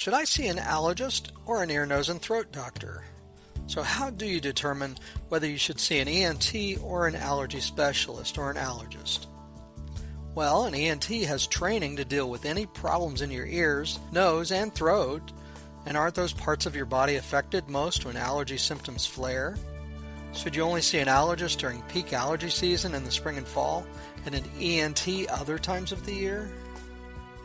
Should I see an allergist or an ear, nose, and throat doctor? So how do you determine whether you should see an ENT or an allergy specialist or an allergist? Well, an ENT has training to deal with any problems in your ears, nose, and throat. And aren't those parts of your body affected most when allergy symptoms flare? Should you only see an allergist during peak allergy season in the spring and fall, and an ENT other times of the year?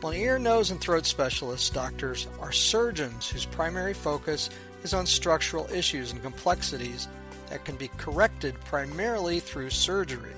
Well, ear, nose, and throat specialist doctors are surgeons whose primary focus is on structural issues and complexities that can be corrected primarily through surgery.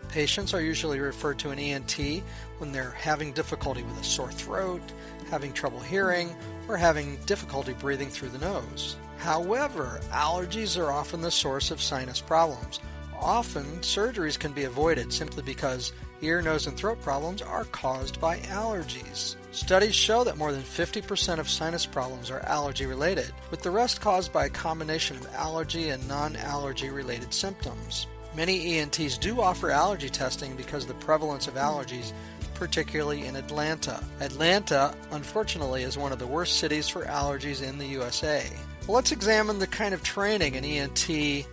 Patients are usually referred to an ENT when they're having difficulty with a sore throat, having trouble hearing, or having difficulty breathing through the nose. However, allergies are often the source of sinus problems. Often, surgeries can be avoided simply because ear, nose, and throat problems are caused by allergies. Studies show that more than 50% of sinus problems are allergy-related, with the rest caused by a combination of allergy and non-allergy related symptoms. Many ENTs do offer allergy testing because of the prevalence of allergies, particularly in Atlanta. Atlanta, unfortunately, is one of the worst cities for allergies in the USA. Well, let's examine the kind of training an ENT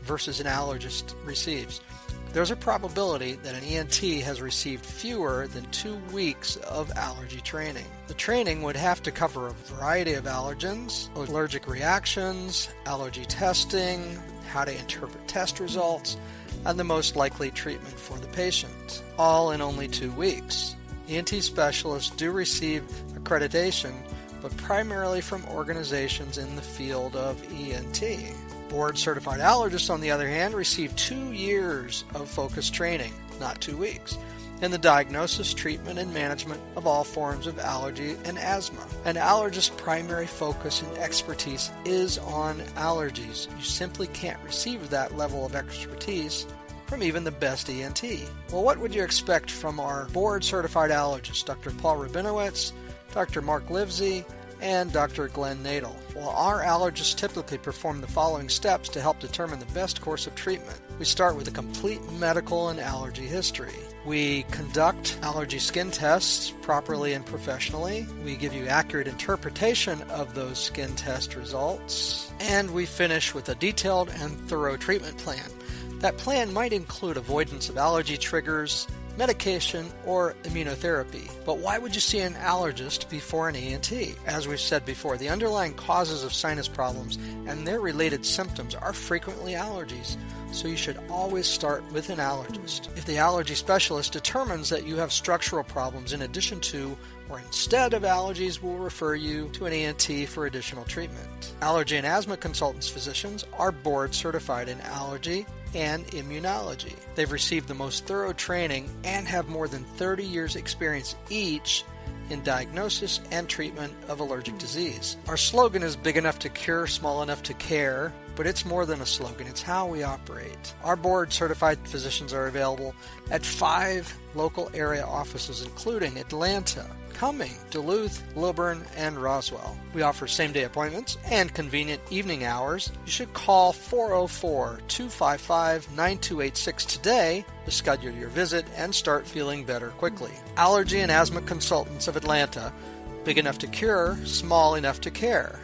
versus an allergist receives. There's a probability that an ENT has received fewer than 2 weeks of allergy training. The training would have to cover a variety of allergens, allergic reactions, allergy testing, how to interpret test results, and the most likely treatment for the patient, all in only 2 weeks. ENT specialists do receive accreditation, but primarily from organizations in the field of ENT. Board-certified allergists, on the other hand, receive 2 years of focused training, not 2 weeks, in the diagnosis, treatment, and management of all forms of allergy and asthma. An allergist's primary focus and expertise is on allergies. You simply can't receive that level of expertise from even the best ENT. Well, what would you expect from our board-certified allergists, Dr. Paul Rabinowitz, Dr. Mark Livesey, and Dr. Glenn Nadel? Well, our allergists typically perform the following steps to help determine the best course of treatment. We start with a complete medical and allergy history. We conduct allergy skin tests properly and professionally. We give you accurate interpretation of those skin test results. And we finish with a detailed and thorough treatment plan. That plan might include avoidance of allergy triggers, medication, or immunotherapy. But why would you see an allergist before an ENT? As we've said before, the underlying causes of sinus problems and their related symptoms are frequently allergies, so you should always start with an allergist. If the allergy specialist determines that you have structural problems in addition to or instead of allergies, we'll refer you to an ENT for additional treatment. Allergy and asthma consultants physicians are board certified in allergy and immunology. They've received the most thorough training and have more than 30 years experience each in diagnosis and treatment of allergic disease. Our slogan is big enough to cure, small enough to care, but it's more than a slogan, it's how we operate. Our board-certified physicians are available at 5 local area offices, including Atlanta, Cumming, Duluth, Lilburn, and Roswell. We offer same-day appointments and convenient evening hours. You should call 404-255-9286 today to schedule your visit and start feeling better quickly. Allergy and Asthma Consultants of Atlanta, big enough to cure, small enough to care.